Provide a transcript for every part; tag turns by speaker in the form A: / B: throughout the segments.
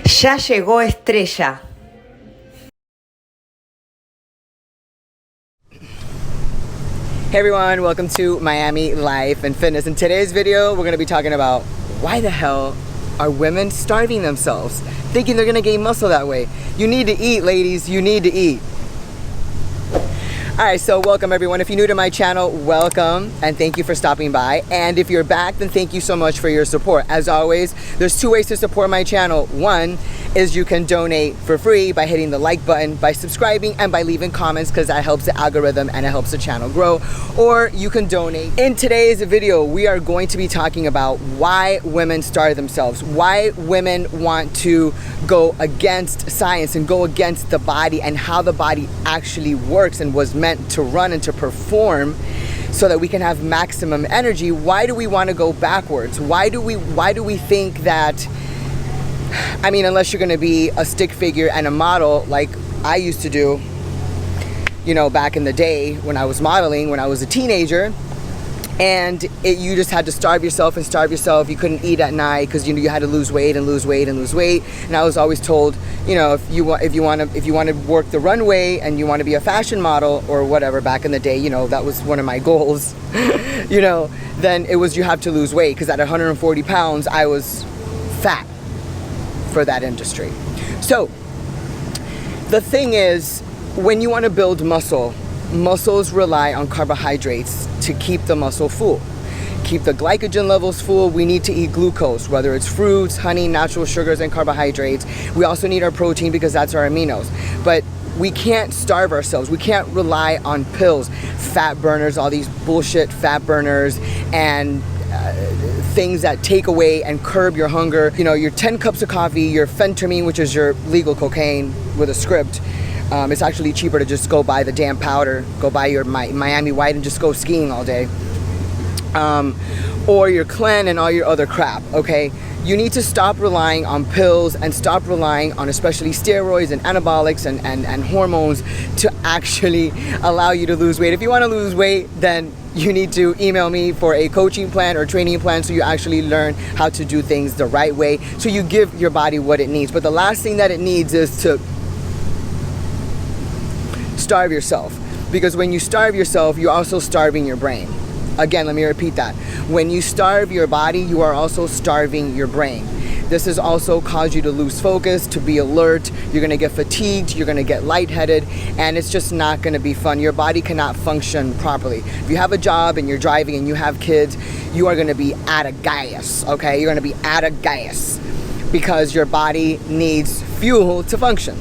A: Ya llegó Estrella.
B: Hey everyone, welcome to Miami Life and Fitness. In today's video, we're going to be talking about why the hell are women starving themselves, thinking they're going to gain muscle that way. You need to eat, ladies. You need to eat. Alright, so welcome everyone. If you're new to my channel, welcome and thank you for stopping by. And if you're back, then thank you so much for your support. As always, there's two ways to support my channel. One is you can donate for free by hitting the like button, by subscribing, and by leaving comments, because that helps the algorithm and it helps the channel grow. Or you can donate. In today's video, we are going to be talking about why women starve themselves, why women want to go against science and go against the body, and how the body actually works and was meant to run and to perform so that we can have maximum energy. Why do we want to go backwards? Why do we think that, I mean, unless you're going to be a stick figure and a model like I used to do, you know, back in the day when I was modeling, when I was a teenager, and you just had to starve yourself and starve yourself. You couldn't eat at night because you had to lose weight and lose weight and lose weight. And I was always told, you know, if you want to work the runway and you want to be a fashion model or whatever, back in the day, you know, that was one of my goals. You know, then it was, you have to lose weight, because at 140 pounds I was fat for that industry. So the thing is, when you want to build muscle, muscles rely on carbohydrates to keep the muscle full, keep the glycogen levels full. We need to eat glucose, whether it's fruits, honey, natural sugars, and carbohydrates. We also need our protein because that's our aminos. But we can't starve ourselves. We can't rely on pills, fat burners, all these bullshit fat burners, and things that take away and curb your hunger. You know, your 10 cups of coffee, your phentermine, which is your legal cocaine with a script. It's actually cheaper to just go buy the damn powder, go buy your Miami White and just go skiing all day. Or your Clen and all your other crap, okay? You need to stop relying on pills and stop relying on especially steroids and anabolics and hormones to actually allow you to lose weight. If you want to lose weight, then you need to email me for a coaching plan or training plan so you actually learn how to do things the right way, so you give your body what it needs. But the last thing that it needs is to starve yourself, because when you starve yourself, you're also starving your brain. Again, let me repeat that. When you starve your body, you are also starving your brain. This has also caused you to lose focus, to be alert. You're going to get fatigued, you're going to get lightheaded, and it's just not going to be fun. Your body cannot function properly. If you have a job and you're driving and you have kids, you are going to be out of gas, okay? You're going to be out of gas because your body needs fuel to function.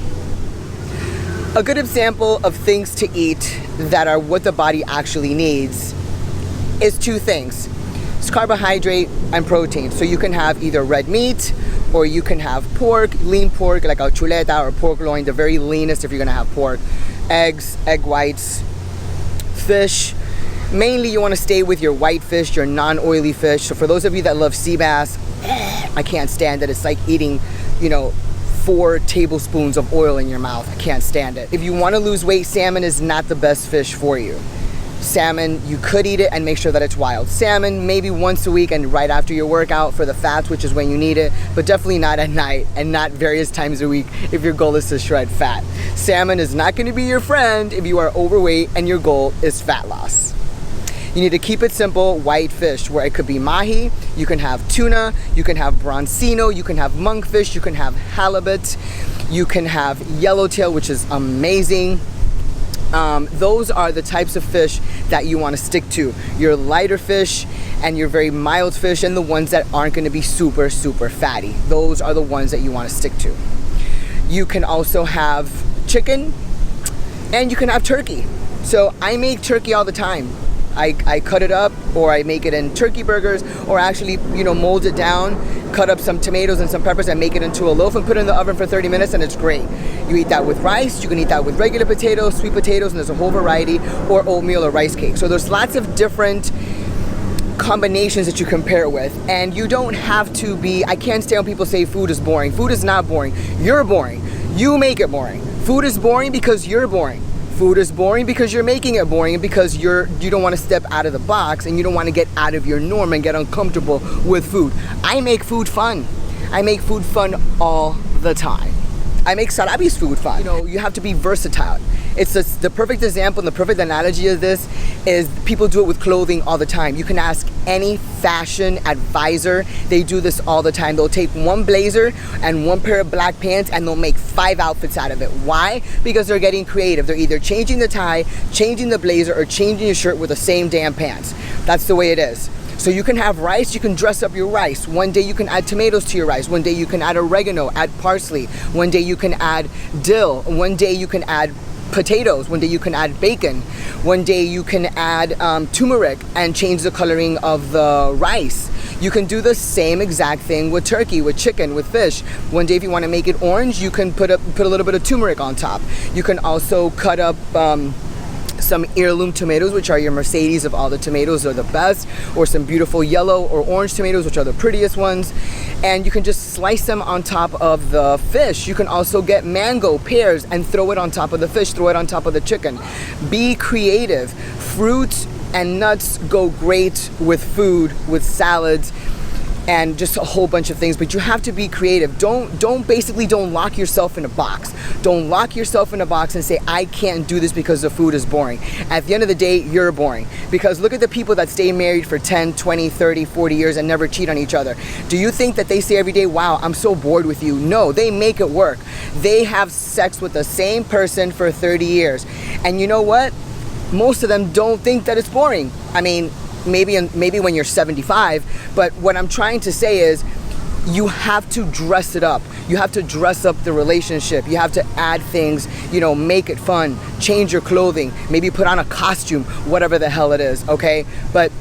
B: A good example of things to eat that are what the body actually needs is two things. It's carbohydrate and protein. So you can have either red meat, or you can have pork, lean pork, like a chuleta or pork loin, the very leanest if you're gonna have pork. Eggs, egg whites, fish. Mainly you wanna stay with your white fish, your non-oily fish. So for those of you that love sea bass, I can't stand it. It's like eating, you know, 4 tablespoons of oil in your mouth. I can't stand it. If you want to lose weight, salmon is not the best fish for you. Salmon, you could eat it and make sure that it's wild. Salmon, maybe once a week and right after your workout for the fats, which is when you need it, but definitely not at night and not various times a week if your goal is to shred fat. Salmon is not going to be your friend if you are overweight and your goal is fat loss. You need to keep it simple. White fish, where it could be mahi, you can have tuna, you can have bronzino, you can have monkfish, you can have halibut, you can have yellowtail, which is amazing. Those are the types of fish that you want to stick to. Your lighter fish and your very mild fish, and the ones that aren't going to be super, super fatty. Those are the ones that you want to stick to. You can also have chicken, and you can have turkey. So I make turkey all the time. I cut it up, or I make it in turkey burgers, or actually, you know, mold it down, cut up some tomatoes and some peppers and make it into a loaf and put it in the oven for 30 minutes, and it's great. You eat that with rice, you can eat that with regular potatoes, sweet potatoes, and there's a whole variety, or oatmeal or rice cake. So there's lots of different combinations that you can pair it with, and you don't have to be, I can't stand when people say food is boring. Food is not boring. You're boring. You make it boring. Food is boring because you're boring. Food is boring because you're making it boring, and because you don't want to step out of the box, and you don't want to get out of your norm and get uncomfortable with food. I make food fun. I make food fun all the time. I make Sarabi's food fun. You know, you have to be versatile. It's the perfect example and the perfect analogy of this is people do it with clothing all the time. You can ask any fashion advisor. They do this all the time. They'll take one blazer and one pair of black pants and they'll make 5 outfits out of it. Why? Because they're getting creative. They're either changing the tie, changing the blazer, or changing your shirt with the same damn pants. That's the way it is. So you can have rice, you can dress up your rice. One day you can add tomatoes to your rice. One day you can add oregano, add parsley. One day you can add dill. One day you can add potatoes. One day you can add bacon. One day you can add turmeric and change the coloring of the rice. You can do the same exact thing with turkey, with chicken, with fish. One day if you want to make it orange, you can put a little bit of turmeric on top. You can also cut up some heirloom tomatoes, which are your Mercedes of all the tomatoes, are the best, or some beautiful yellow or orange tomatoes, which are the prettiest ones, and you can just slice them on top of the fish. You can also get mango, pears, and throw it on top of the fish, throw it on top of the chicken. Be creative. Fruits and nuts go great with food, with salads, and just a whole bunch of things, but you have to be creative. Don't lock yourself in a box. Don't lock yourself in a box and say, I can't do this because the food is boring. At the end of the day, you're boring. Because look at the people that stay married for 10, 20, 30, 40 years and never cheat on each other. Do you think that they say every day, wow, I'm so bored with you? No, they make it work. They have sex with the same person for 30 years. And you know what? Most of them don't think that it's boring. I mean, maybe when you're 75, but what I'm trying to say is you have to dress it up. You have to dress up the relationship. You have to add things, you know, make it fun, change your clothing, maybe put on a costume, whatever the hell it is, okay? But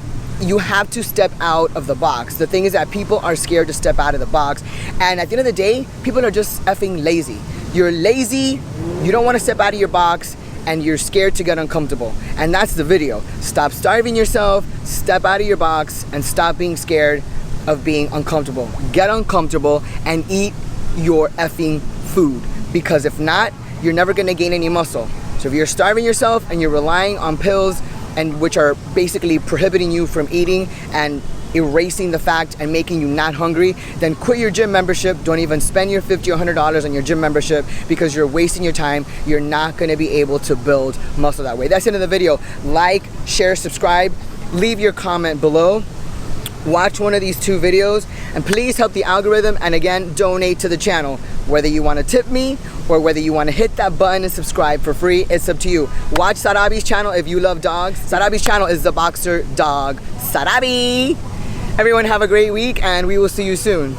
B: you have to step out of the box. The thing is that people are scared to step out of the box, and at the end of the day, people are just effing lazy. You're lazy, you don't want to step out of your box, and you're scared to get uncomfortable. And that's the video. Stop starving yourself, step out of your box, and stop being scared of being uncomfortable. Get uncomfortable and eat your effing food. Because if not, you're never gonna gain any muscle. So if you're starving yourself and you're relying on pills, and which are basically prohibiting you from eating and erasing the fact and making you not hungry, then quit your gym membership. Don't even spend your $50 or $100 on your gym membership because you're wasting your time. You're not gonna be able to build muscle that way. That's the end of the video. Like, share, subscribe, leave your comment below. Watch one of these 2 videos and please help the algorithm, and again, donate to the channel. Whether you want to tip me or whether you want to hit that button and subscribe for free, it's up to you. Watch Sarabi's channel if you love dogs. Sarabi's channel is the boxer dog Sarabi. Everyone have a great week and we will see you soon.